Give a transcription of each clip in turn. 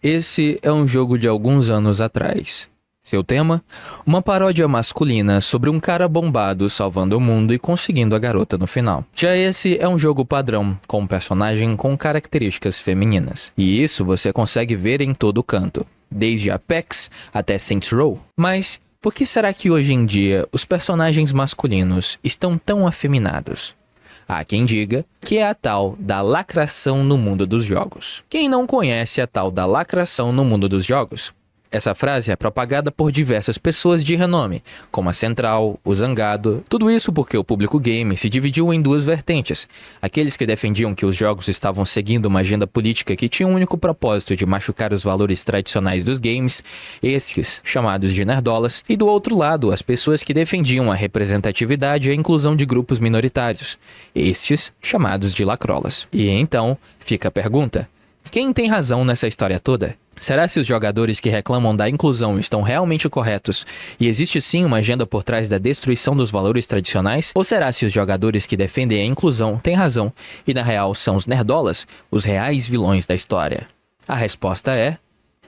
Esse é um jogo de alguns anos atrás. Seu tema? Uma paródia masculina sobre um cara bombado salvando o mundo e conseguindo a garota no final. Já esse é um jogo padrão, com um personagem com características femininas. E isso você consegue ver em todo canto, desde Apex até Saints Row. Mas por que será que hoje em dia os personagens masculinos estão tão afeminados? Há quem diga que é a tal da lacração no mundo dos jogos. Quem não conhece a tal da lacração no mundo dos jogos? Essa frase é propagada por diversas pessoas de renome, como a Central, o Zangado, tudo isso porque o público gamer se dividiu em duas vertentes. Aqueles que defendiam que os jogos estavam seguindo uma agenda política que tinha o único propósito de machucar os valores tradicionais dos games, esses chamados de nerdolas, e do outro lado, as pessoas que defendiam a representatividade e a inclusão de grupos minoritários, estes chamados de lacrolas. E então, fica a pergunta: quem tem razão nessa história toda? Será se os jogadores que reclamam da inclusão estão realmente corretos e existe sim uma agenda por trás da destruição dos valores tradicionais? Ou será se os jogadores que defendem a inclusão têm razão e na real são os nerdolas os reais vilões da história? A resposta é: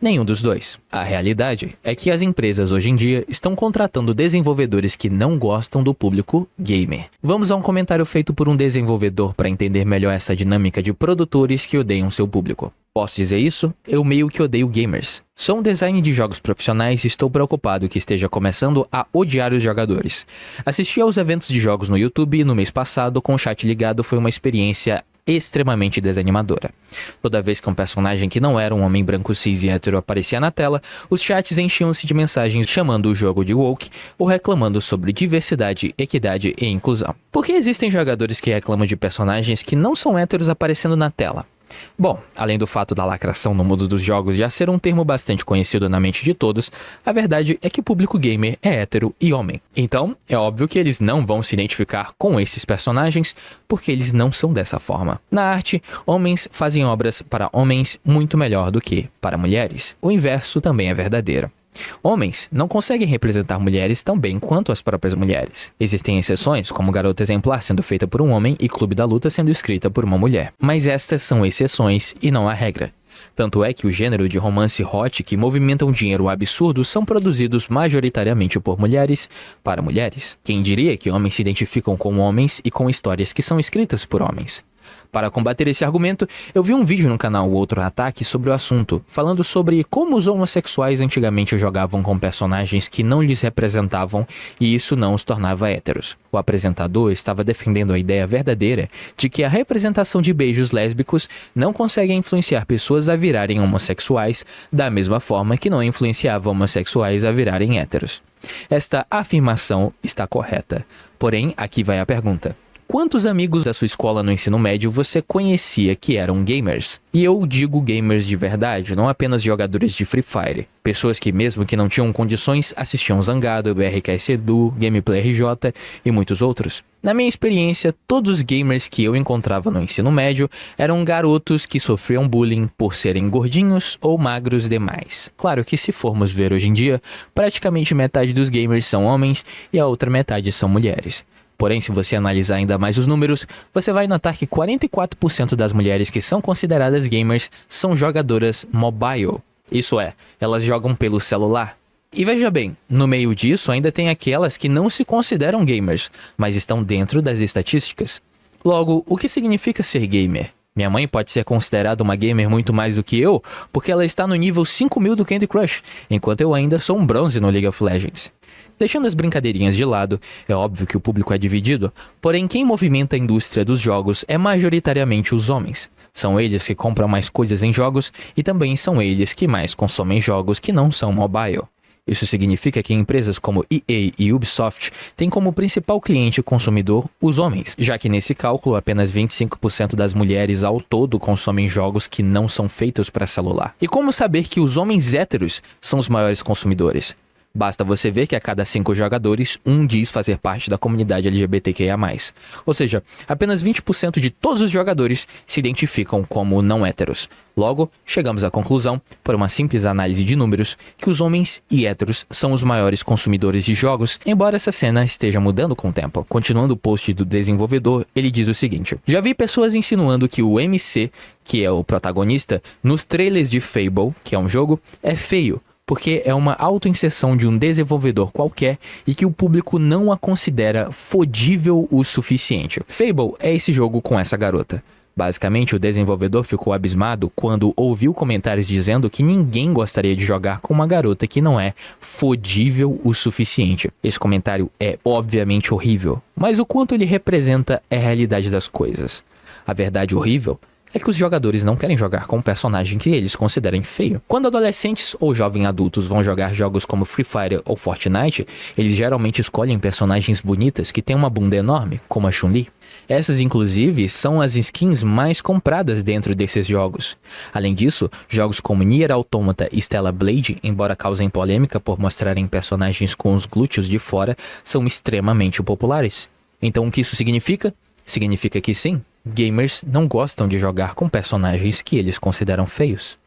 nenhum dos dois. A realidade é que as empresas hoje em dia estão contratando desenvolvedores que não gostam do público gamer. Vamos a um comentário feito por um desenvolvedor para entender melhor essa dinâmica de produtores que odeiam seu público. Posso dizer isso? Eu meio que odeio gamers. Sou um designer de jogos profissionais e estou preocupado que esteja começando a odiar os jogadores. Assistir aos eventos de jogos no YouTube no mês passado com o chat ligado foi uma experiência extremamente desanimadora. Toda vez que um personagem que não era um homem branco cis e hétero aparecia na tela, os chats enchiam-se de mensagens chamando o jogo de woke ou reclamando sobre diversidade, equidade e inclusão. Por que existem jogadores que reclamam de personagens que não são héteros aparecendo na tela? Bom, além do fato da lacração no mundo dos jogos já ser um termo bastante conhecido na mente de todos, a verdade é que o público gamer é hétero e homem. Então, é óbvio que eles não vão se identificar com esses personagens porque eles não são dessa forma. Na arte, homens fazem obras para homens muito melhor do que para mulheres. O inverso também é verdadeiro. Homens não conseguem representar mulheres tão bem quanto as próprias mulheres. Existem exceções, como Garota Exemplar sendo feita por um homem e Clube da Luta sendo escrita por uma mulher. Mas estas são exceções e não a regra. Tanto é que o gênero de romance hot que movimenta um dinheiro absurdo são produzidos majoritariamente por mulheres para mulheres. Quem diria que homens se identificam com homens e com histórias que são escritas por homens? Para combater esse argumento, eu vi um vídeo no canal Outro Ataque sobre o assunto, falando sobre como os homossexuais antigamente jogavam com personagens que não lhes representavam e isso não os tornava héteros. O apresentador estava defendendo a ideia verdadeira de que a representação de beijos lésbicos não consegue influenciar pessoas a virarem homossexuais da mesma forma que não influenciava homossexuais a virarem héteros. Esta afirmação está correta. Porém, aqui vai a pergunta: quantos amigos da sua escola no ensino médio você conhecia que eram gamers? E eu digo gamers de verdade, não apenas jogadores de Free Fire. Pessoas que mesmo que não tinham condições, assistiam Zangado, BRKS Edu, Gameplay RJ e muitos outros. Na minha experiência, todos os gamers que eu encontrava no ensino médio eram garotos que sofriam bullying por serem gordinhos ou magros demais. Claro que se formos ver hoje em dia, praticamente metade dos gamers são homens e a outra metade são mulheres. Porém, se você analisar ainda mais os números, você vai notar que 44% das mulheres que são consideradas gamers são jogadoras mobile. Isso é, elas jogam pelo celular. E veja bem, no meio disso ainda tem aquelas que não se consideram gamers, mas estão dentro das estatísticas. Logo, o que significa ser gamer? Minha mãe pode ser considerada uma gamer muito mais do que eu, porque ela está no nível 5000 do Candy Crush, enquanto eu ainda sou um bronze no League of Legends. Deixando as brincadeirinhas de lado, é óbvio que o público é dividido, porém quem movimenta a indústria dos jogos é majoritariamente os homens. São eles que compram mais coisas em jogos e também são eles que mais consomem jogos que não são mobile. Isso significa que empresas como EA e Ubisoft têm como principal cliente consumidor os homens, já que nesse cálculo apenas 25% das mulheres ao todo consomem jogos que não são feitos para celular. E como saber que os homens héteros são os maiores consumidores? Basta você ver que a cada 5 jogadores, um diz fazer parte da comunidade LGBTQIA+. Ou seja, apenas 20% de todos os jogadores se identificam como não héteros. Logo, chegamos à conclusão, por uma simples análise de números, que os homens e héteros são os maiores consumidores de jogos, embora essa cena esteja mudando com o tempo. Continuando o post do desenvolvedor, ele diz o seguinte: já vi pessoas insinuando que o MC, que é o protagonista, nos trailers de Fable, que é um jogo, é feio, porque é uma autoinserção de um desenvolvedor qualquer e que o público não a considera fodível o suficiente. Fable é esse jogo com essa garota. Basicamente, o desenvolvedor ficou abismado quando ouviu comentários dizendo que ninguém gostaria de jogar com uma garota que não é fodível o suficiente. Esse comentário é obviamente horrível, mas o quanto ele representa é a realidade das coisas. A verdade horrível é que os jogadores não querem jogar com um personagem que eles considerem feio. Quando adolescentes ou jovens adultos vão jogar jogos como Free Fire ou Fortnite, eles geralmente escolhem personagens bonitas que têm uma bunda enorme, como a Chun-Li. Essas, inclusive, são as skins mais compradas dentro desses jogos. Além disso, jogos como Nier Automata e Stellar Blade, embora causem polêmica por mostrarem personagens com os glúteos de fora, são extremamente populares. Então, o que isso significa? Significa que sim, gamers não gostam de jogar com personagens que eles consideram feios.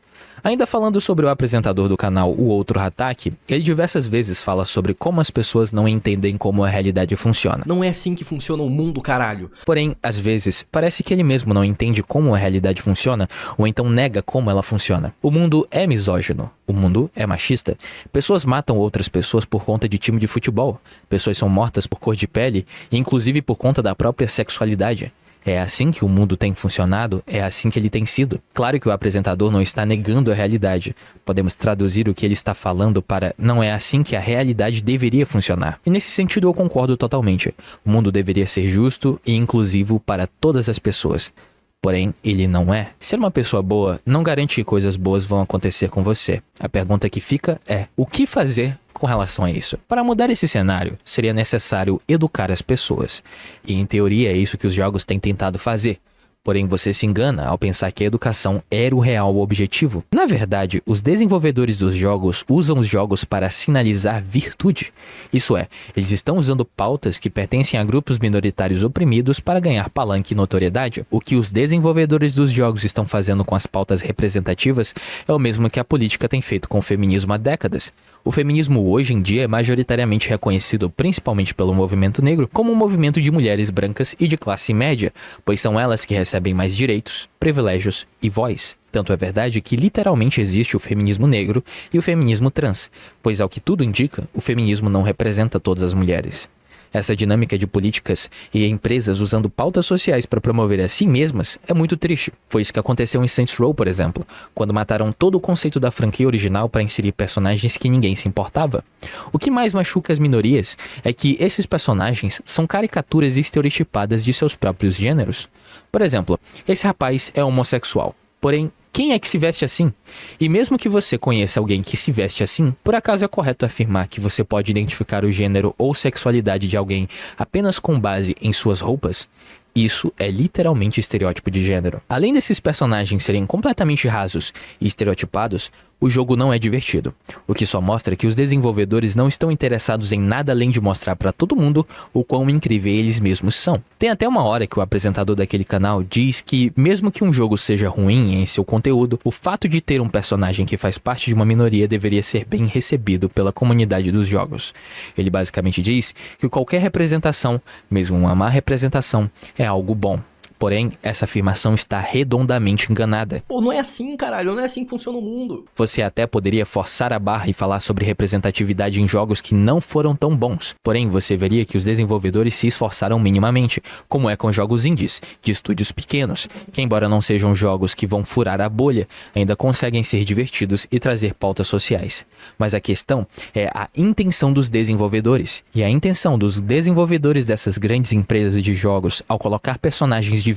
Ainda falando sobre o apresentador do canal O Outro Ataque, ele diversas vezes fala sobre como as pessoas não entendem como a realidade funciona. Não é assim que funciona o mundo, caralho. Porém, às vezes, parece que ele mesmo não entende como a realidade funciona, ou então nega como ela funciona. O mundo é misógino. O mundo é machista. Pessoas matam outras pessoas por conta de time de futebol. Pessoas são mortas por cor de pele, e inclusive por conta da própria sexualidade. É assim que o mundo tem funcionado, é assim que ele tem sido. Claro que o apresentador não está negando a realidade. Podemos traduzir o que ele está falando para não é assim que a realidade deveria funcionar. E nesse sentido eu concordo totalmente. O mundo deveria ser justo e inclusivo para todas as pessoas. Porém, ele não é. Ser uma pessoa boa não garante que coisas boas vão acontecer com você. A pergunta que fica é: o que fazer com relação a isso? Para mudar esse cenário, seria necessário educar as pessoas. E em teoria é isso que os jogos têm tentado fazer. Porém, você se engana ao pensar que a educação era o real objetivo. Na verdade, os desenvolvedores dos jogos usam os jogos para sinalizar virtude. Isso é, eles estão usando pautas que pertencem a grupos minoritários oprimidos para ganhar palanque e notoriedade. O que os desenvolvedores dos jogos estão fazendo com as pautas representativas é o mesmo que a política tem feito com o feminismo há décadas. O feminismo hoje em dia é majoritariamente reconhecido, principalmente pelo movimento negro, como um movimento de mulheres brancas e de classe média, pois são elas que recebem mais direitos, privilégios e voz. Tanto é verdade que literalmente existe o feminismo negro e o feminismo trans, pois ao que tudo indica, o feminismo não representa todas as mulheres. Essa dinâmica de políticas e empresas usando pautas sociais para promover a si mesmas é muito triste. Foi isso que aconteceu em Saints Row, por exemplo, quando mataram todo o conceito da franquia original para inserir personagens que ninguém se importava. O que mais machuca as minorias é que esses personagens são caricaturas estereotipadas de seus próprios gêneros. Por exemplo, esse rapaz é homossexual, porém, quem é que se veste assim? E mesmo que você conheça alguém que se veste assim, por acaso é correto afirmar que você pode identificar o gênero ou sexualidade de alguém apenas com base em suas roupas? Isso é literalmente estereótipo de gênero. Além desses personagens serem completamente rasos e estereotipados, o jogo não é divertido, o que só mostra que os desenvolvedores não estão interessados em nada além de mostrar para todo mundo o quão incríveis eles mesmos são. Tem até uma hora que o apresentador daquele canal diz que, mesmo que um jogo seja ruim em seu conteúdo, o fato de ter um personagem que faz parte de uma minoria deveria ser bem recebido pela comunidade dos jogos. Ele basicamente diz que qualquer representação, mesmo uma má representação, é algo bom. Porém, essa afirmação está redondamente enganada. Pô, não é assim, caralho. Não é assim que funciona o mundo. Você até poderia forçar a barra e falar sobre representatividade em jogos que não foram tão bons. Porém, você veria que os desenvolvedores se esforçaram minimamente, como é com jogos indies, de estúdios pequenos, que embora não sejam jogos que vão furar a bolha, ainda conseguem ser divertidos e trazer pautas sociais. Mas a questão é a intenção dos desenvolvedores. E a intenção dos desenvolvedores dessas grandes empresas de jogos ao colocar personagens diversos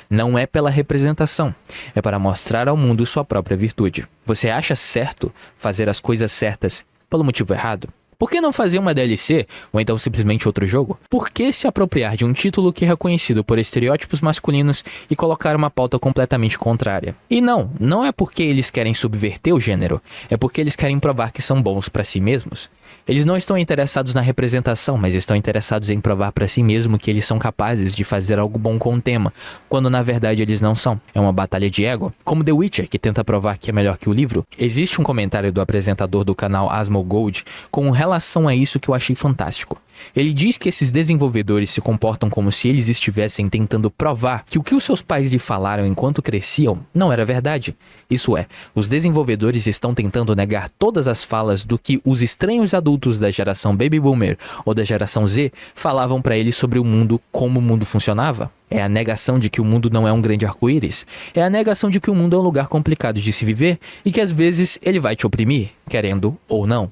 não é pela representação, é para mostrar ao mundo sua própria virtude. Você acha certo fazer as coisas certas pelo motivo errado? Por que não fazer uma DLC, ou então simplesmente outro jogo? Por que se apropriar de um título que é reconhecido por estereótipos masculinos e colocar uma pauta completamente contrária? E não é porque eles querem subverter o gênero, é porque eles querem provar que são bons para si mesmos. Eles não estão interessados na representação, mas estão interessados em provar para si mesmo que eles são capazes de fazer algo bom com o tema, quando na verdade eles não são. É uma batalha de ego, como The Witcher, que tenta provar que é melhor que o livro. Existe um comentário do apresentador do canal Asmongold com relação a isso que eu achei fantástico. Ele diz que esses desenvolvedores se comportam como se eles estivessem tentando provar que o que os seus pais lhe falaram enquanto cresciam não era verdade. Isso é, os desenvolvedores estão tentando negar todas as falas do que os estranhos adultos da geração Baby Boomer ou da geração Z falavam para eles sobre o mundo, como o mundo funcionava. É a negação de que o mundo não é um grande arco-íris. É a negação de que o mundo é um lugar complicado de se viver e que às vezes ele vai te oprimir, querendo ou não.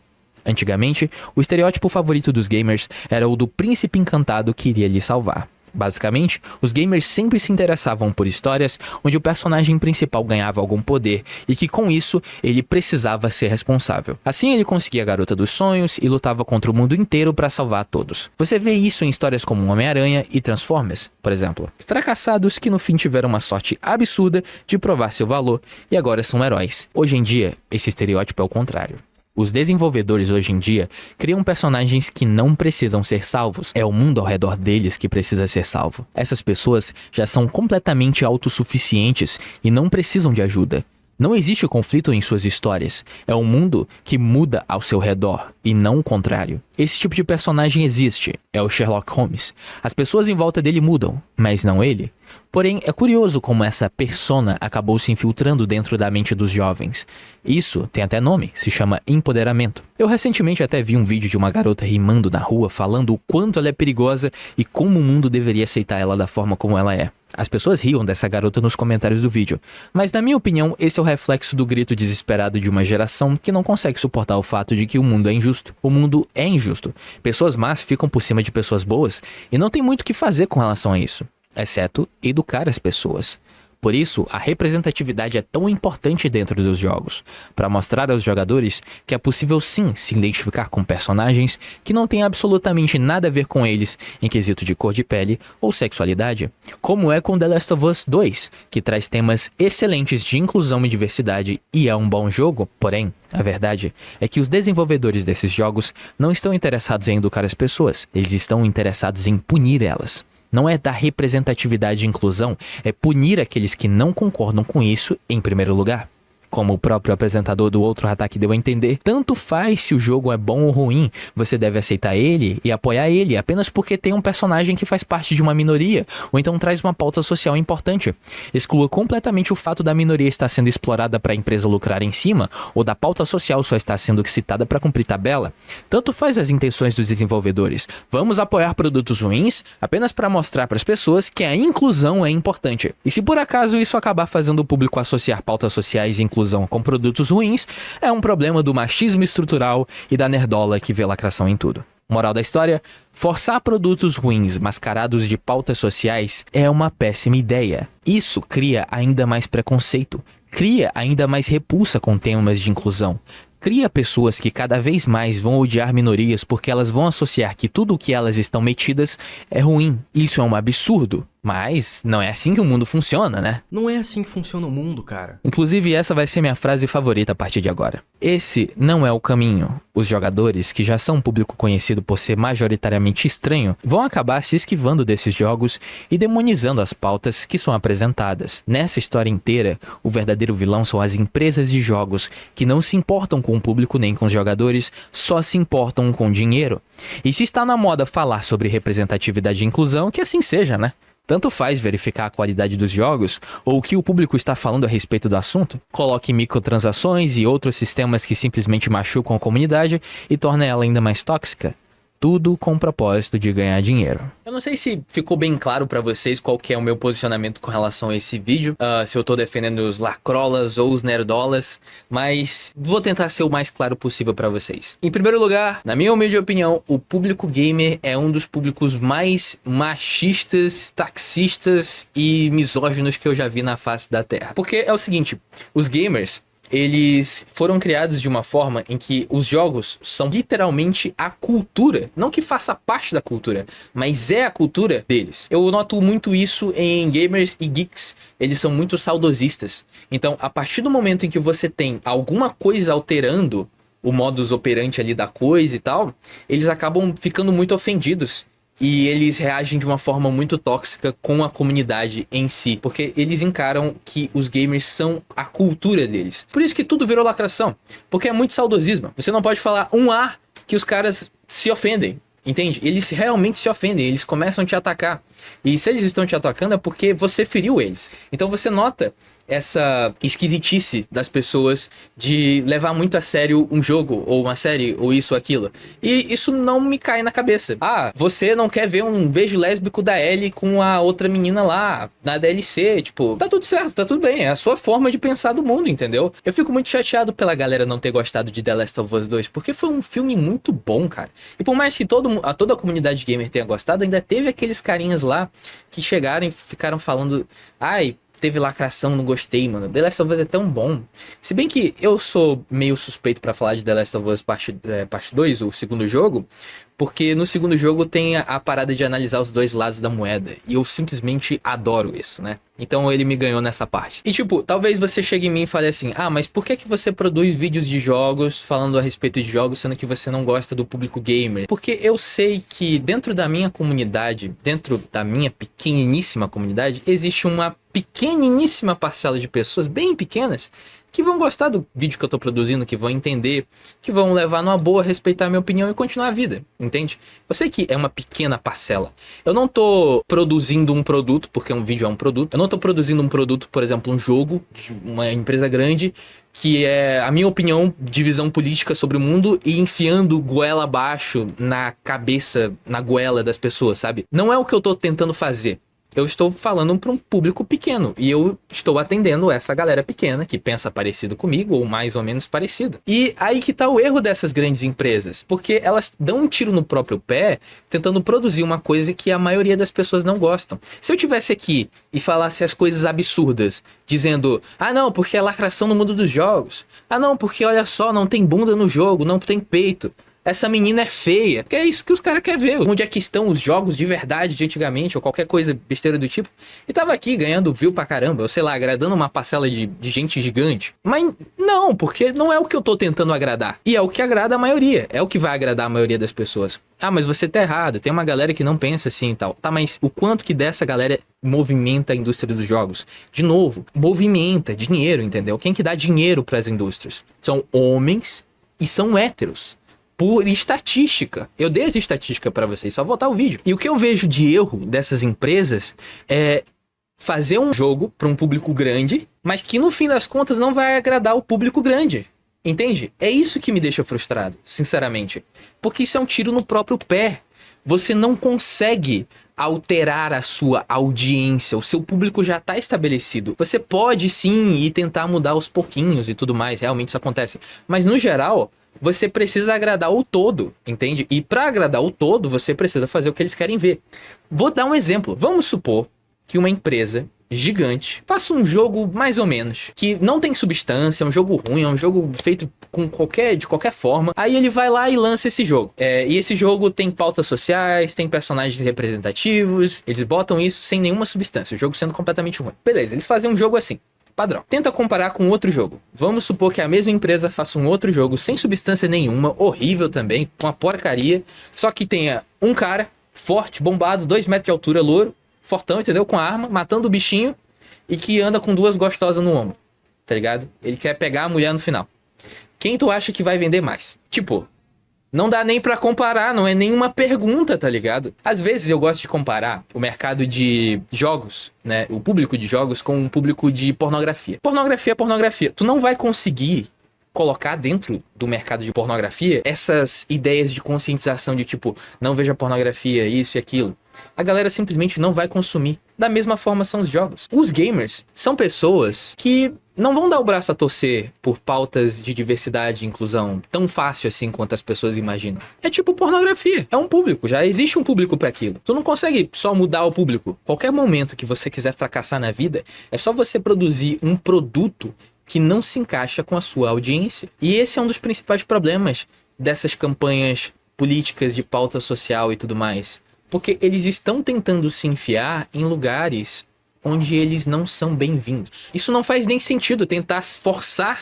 Antigamente, o estereótipo favorito dos gamers era o do príncipe encantado que iria lhe salvar. Basicamente, os gamers sempre se interessavam por histórias onde o personagem principal ganhava algum poder e que com isso ele precisava ser responsável. Assim ele conseguia a garota dos sonhos e lutava contra o mundo inteiro para salvar a todos. Você vê isso em histórias como Homem-Aranha e Transformers, por exemplo. Fracassados que no fim tiveram uma sorte absurda de provar seu valor e agora são heróis. Hoje em dia, esse estereótipo é o contrário. Os desenvolvedores hoje em dia criam personagens que não precisam ser salvos. É o mundo ao redor deles que precisa ser salvo. Essas pessoas já são completamente autossuficientes e não precisam de ajuda. Não existe conflito em suas histórias. É um mundo que muda ao seu redor e não o contrário. Esse tipo de personagem existe. É o Sherlock Holmes. As pessoas em volta dele mudam, mas não ele. Porém, é curioso como essa persona acabou se infiltrando dentro da mente dos jovens. Isso tem até nome, se chama empoderamento. Eu recentemente até vi um vídeo de uma garota rimando na rua, falando o quanto ela é perigosa e como o mundo deveria aceitar ela da forma como ela é. As pessoas riam dessa garota nos comentários do vídeo, mas na minha opinião esse é o reflexo do grito desesperado de uma geração que não consegue suportar o fato de que o mundo é injusto. O mundo é injusto. Pessoas más ficam por cima de pessoas boas e não tem muito o que fazer com relação a isso, exceto educar as pessoas. Por isso, a representatividade é tão importante dentro dos jogos, para mostrar aos jogadores que é possível sim se identificar com personagens que não têm absolutamente nada a ver com eles em quesito de cor de pele ou sexualidade, como é com The Last of Us 2, que traz temas excelentes de inclusão e diversidade e é um bom jogo. Porém, a verdade é que os desenvolvedores desses jogos não estão interessados em educar as pessoas, eles estão interessados em punir elas. Não é dar representatividade e inclusão, é punir aqueles que não concordam com isso em primeiro lugar. Como o próprio apresentador do outro ataque deu a entender, tanto faz se o jogo é bom ou ruim, você deve aceitar ele e apoiar ele apenas porque tem um personagem que faz parte de uma minoria, ou então traz uma pauta social importante. Exclua completamente o fato da minoria estar sendo explorada para a empresa lucrar em cima, ou da pauta social só estar sendo citada para cumprir tabela. Tanto faz as intenções dos desenvolvedores. Vamos apoiar produtos ruins apenas para mostrar para as pessoas que a inclusão é importante. E se por acaso isso acabar fazendo o público associar pautas sociais e inclusão com produtos ruins, é um problema do machismo estrutural e da nerdola que vê lacração em tudo. Moral da história, forçar produtos ruins mascarados de pautas sociais é uma péssima ideia. Isso cria ainda mais preconceito, cria ainda mais repulsa com temas de inclusão. Cria pessoas que cada vez mais vão odiar minorias porque elas vão associar que tudo o que elas estão metidas é ruim. Isso é um absurdo. Mas não é assim que o mundo funciona, né? Não é assim que funciona o mundo, cara. Inclusive, essa vai ser minha frase favorita a partir de agora. Esse não é o caminho. Os jogadores, que já são um público conhecido por ser majoritariamente estranho, vão acabar se esquivando desses jogos e demonizando as pautas que são apresentadas. Nessa história inteira, o verdadeiro vilão são as empresas de jogos, que não se importam com o público nem com os jogadores, só se importam com dinheiro. E se está na moda falar sobre representatividade e inclusão, que assim seja, né? Tanto faz verificar a qualidade dos jogos ou o que o público está falando a respeito do assunto. Coloque microtransações e outros sistemas que simplesmente machucam a comunidade e torna ela ainda mais tóxica. Tudo com o propósito de ganhar dinheiro. Eu não sei se ficou bem claro pra vocês qual que é o meu posicionamento com relação a esse vídeo. Se eu tô defendendo os lacrolas ou os nerdolas. Mas vou tentar ser o mais claro possível pra vocês. Em primeiro lugar, na minha humilde opinião, o público gamer é um dos públicos mais machistas, taxistas e misóginos que eu já vi na face da Terra. Porque é o seguinte, os gamers... eles foram criados de uma forma em que os jogos são literalmente a cultura. Não que faça parte da cultura, mas é a cultura deles. Eu noto muito isso em gamers e geeks. Eles são muito saudosistas. Então, a partir do momento em que você tem alguma coisa alterando o modus operandi ali da coisa e tal, eles acabam ficando muito ofendidos. E eles reagem de uma forma muito tóxica com a comunidade em si. Porque eles encaram que os gamers são a cultura deles. Por isso que tudo virou lacração. Porque é muito saudosismo. Você não pode falar um A que os caras se ofendem. Entende? Eles realmente se ofendem, eles começam a te atacar. E se eles estão te atacando é porque você feriu eles. Então você nota essa esquisitice das pessoas de levar muito a sério um jogo, ou uma série, ou isso ou aquilo. E isso não me cai na cabeça. Ah, você não quer ver um beijo lésbico da Ellie com a outra menina lá, na DLC, tipo, tá tudo certo, tá tudo bem, é a sua forma de pensar do mundo, entendeu? Eu fico muito chateado pela galera não ter gostado de The Last of Us 2, porque foi um filme muito bom, cara. E por mais que toda a comunidade gamer tenha gostado, ainda teve aqueles carinhas lá que chegaram e ficaram falando, ai, teve lacração, não gostei, mano. The Last of Us é tão bom. Se bem que eu sou meio suspeito pra falar de The Last of Us parte 2, o segundo jogo, porque no segundo jogo tem a parada de analisar os dois lados da moeda. E eu simplesmente adoro isso, né? Então ele me ganhou nessa parte. E tipo, talvez você chegue em mim e fale assim, ah, mas por que você produz vídeos de jogos falando a respeito de jogos, sendo que você não gosta do público gamer? Porque eu sei que dentro da minha comunidade, dentro da minha pequeniníssima comunidade, existe uma pequeniníssima parcela de pessoas bem pequenas que vão gostar do vídeo que eu tô produzindo, que vão entender, que vão levar numa boa, respeitar a minha opinião e continuar a vida, entende? Eu sei que é uma pequena parcela. Eu não tô produzindo um produto, porque um vídeo é um produto. Eu não tô produzindo um produto, por exemplo, um jogo de uma empresa grande, que é, a minha opinião, divisão política sobre o mundo e enfiando goela abaixo na cabeça, na goela das pessoas, sabe? Não é o que eu tô tentando fazer. Eu estou falando para um público pequeno e eu estou atendendo essa galera pequena que pensa parecido comigo ou mais ou menos parecido. E aí que tá o erro dessas grandes empresas, porque elas dão um tiro no próprio pé tentando produzir uma coisa que a maioria das pessoas não gostam. Se eu tivesse aqui e falasse as coisas absurdas, dizendo, ah não, porque é lacração no mundo dos jogos, ah não, porque olha só, não tem bunda no jogo, não tem peito, essa menina é feia, que é isso que os caras querem ver. Onde é que estão os jogos de verdade de antigamente, ou qualquer coisa besteira do tipo. E tava aqui ganhando view pra caramba, ou sei lá, agradando uma parcela de gente gigante. Mas não, porque não é o que eu tô tentando agradar. E é o que agrada a maioria, é o que vai agradar a maioria das pessoas. Ah, mas você tá errado, tem uma galera que não pensa assim e tal. Tá, mas o quanto que dessa galera movimenta a indústria dos jogos? De novo, movimenta dinheiro, entendeu? Quem que dá dinheiro pras indústrias? São homens e são héteros. Por estatística. Eu dei as estatísticas pra vocês, só voltar o vídeo. E o que eu vejo de erro dessas empresas é fazer um jogo pra um público grande, mas que no fim das contas não vai agradar o público grande. Entende? É isso que me deixa frustrado, sinceramente. Porque isso é um tiro no próprio pé. Você não consegue alterar a sua audiência, o seu público já está estabelecido. Você pode sim ir tentar mudar aos pouquinhos e tudo mais, realmente isso acontece. Mas no geral, você precisa agradar o todo, entende? E para agradar o todo, você precisa fazer o que eles querem ver. Vou dar um exemplo. Vamos supor que uma empresa gigante faça um jogo mais ou menos, que não tem substância, é um jogo ruim, é um jogo feito de qualquer forma. Aí ele vai lá e lança esse jogo. E esse jogo tem pautas sociais, tem personagens representativos, eles botam isso sem nenhuma substância, o jogo sendo completamente ruim. Beleza, eles fazem um jogo assim. Padrão. Tenta comparar com outro jogo. Vamos supor que a mesma empresa faça um outro jogo sem substância nenhuma, horrível também, com uma porcaria, só que tenha um cara forte, bombado, 2 metros de altura, louro, fortão, entendeu? Com arma, matando o bichinho e que anda com 2 gostosas no ombro, tá ligado? Ele quer pegar a mulher no final. Quem tu acha que vai vender mais? Tipo, não dá nem pra comparar, não é nenhuma pergunta, tá ligado? Às vezes eu gosto de comparar o mercado de jogos, né? O público de jogos com o público de pornografia. Pornografia é pornografia. Tu não vai conseguir colocar dentro do mercado de pornografia essas ideias de conscientização de tipo, não veja pornografia, isso e aquilo. A galera simplesmente não vai consumir. Da mesma forma são os jogos. Os gamers são pessoas que não vão dar o braço a torcer por pautas de diversidade e inclusão tão fácil assim quanto as pessoas imaginam. É tipo pornografia. É um público, já existe um público para aquilo. Tu não consegue só mudar o público. Qualquer momento que você quiser fracassar na vida, é só você produzir um produto que não se encaixa com a sua audiência. E esse é um dos principais problemas dessas campanhas políticas de pauta social e tudo mais. Porque eles estão tentando se enfiar em lugares onde eles não são bem-vindos. Isso não faz nem sentido tentar forçar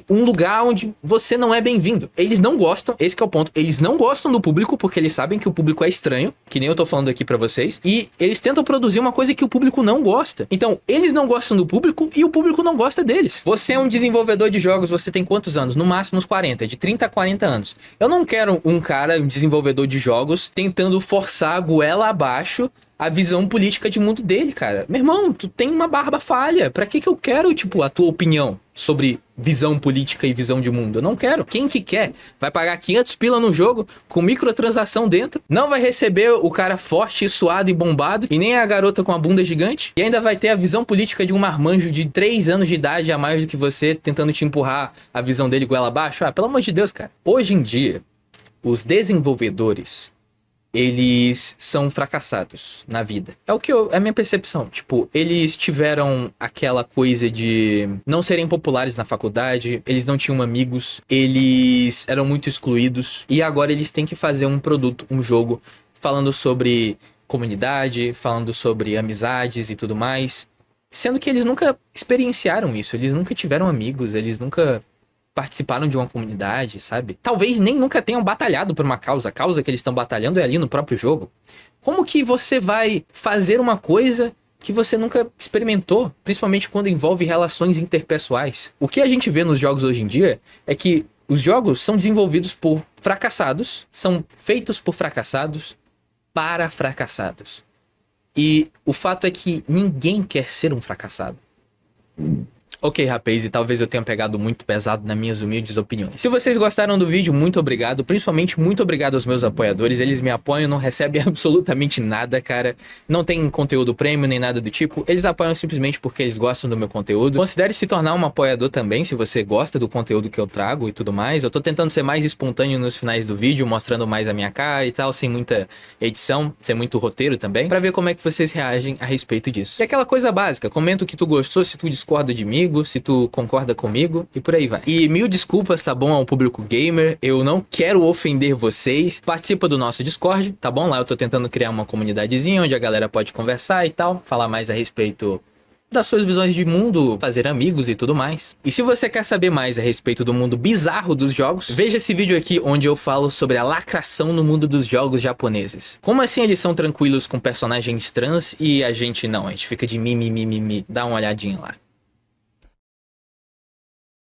um lugar onde você não é bem-vindo. Eles não gostam, esse que é o ponto, eles não gostam do público, porque eles sabem que o público é estranho, que nem eu tô falando aqui pra vocês, e eles tentam produzir uma coisa que o público não gosta. Então, eles não gostam do público e o público não gosta deles. Você é um desenvolvedor de jogos, você tem quantos anos? No máximo uns 40, de 30 a 40 anos. Eu não quero um desenvolvedor de jogos, tentando forçar a goela abaixo a visão política de mundo dele, cara. Meu irmão, tu tem uma barba falha. Pra que eu quero, tipo, a tua opinião sobre visão política e visão de mundo? Eu não quero. Quem que quer? Vai pagar 500 pila no jogo, com microtransação dentro, não vai receber o cara forte, suado e bombado, e nem a garota com a bunda gigante, e ainda vai ter a visão política de um marmanjo de 3 anos de idade a mais do que você, tentando te empurrar a visão dele goela abaixo. Pelo amor de Deus, cara. Hoje em dia, os desenvolvedores, eles são fracassados na vida. É a minha percepção. Tipo, eles tiveram aquela coisa de não serem populares na faculdade, eles não tinham amigos, eles eram muito excluídos, e agora eles têm que fazer um produto, um jogo, falando sobre comunidade, falando sobre amizades e tudo mais, sendo que eles nunca experienciaram isso, eles nunca tiveram amigos, eles nunca participaram de uma comunidade, sabe? Talvez nem nunca tenham batalhado por uma causa. A causa que eles estão batalhando é ali no próprio jogo. Como que você vai fazer uma coisa que você nunca experimentou? Principalmente quando envolve relações interpessoais. O que a gente vê nos jogos hoje em dia é que os jogos são desenvolvidos por fracassados, são feitos por fracassados para fracassados. E o fato é que ninguém quer ser um fracassado. Ok, rapaz, e talvez eu tenha pegado muito pesado nas minhas humildes opiniões. Se vocês gostaram do vídeo, muito obrigado. Principalmente, muito obrigado aos meus apoiadores. Eles me apoiam, não recebem absolutamente nada, cara. Não tem conteúdo premium, nem nada do tipo. Eles apoiam simplesmente porque eles gostam do meu conteúdo. Considere se tornar um apoiador também, se você gosta do conteúdo que eu trago e tudo mais. Eu tô tentando ser mais espontâneo nos finais do vídeo, mostrando mais a minha cara e tal, sem muita edição, sem muito roteiro também, pra ver como é que vocês reagem a respeito disso. E aquela coisa básica, comenta o que tu gostou, se tu discorda de mim, se tu concorda comigo, e por aí vai. E mil desculpas, tá bom, ao público gamer, eu não quero ofender vocês. Participa do nosso Discord, tá bom? Lá eu tô tentando criar uma comunidadezinha onde a galera pode conversar e tal, falar mais a respeito das suas visões de mundo, fazer amigos e tudo mais. E se você quer saber mais a respeito do mundo bizarro dos jogos, veja esse vídeo aqui onde eu falo sobre a lacração no mundo dos jogos japoneses. Como assim eles são tranquilos com personagens trans e a gente não? A gente fica de mimimi. Dá uma olhadinha lá.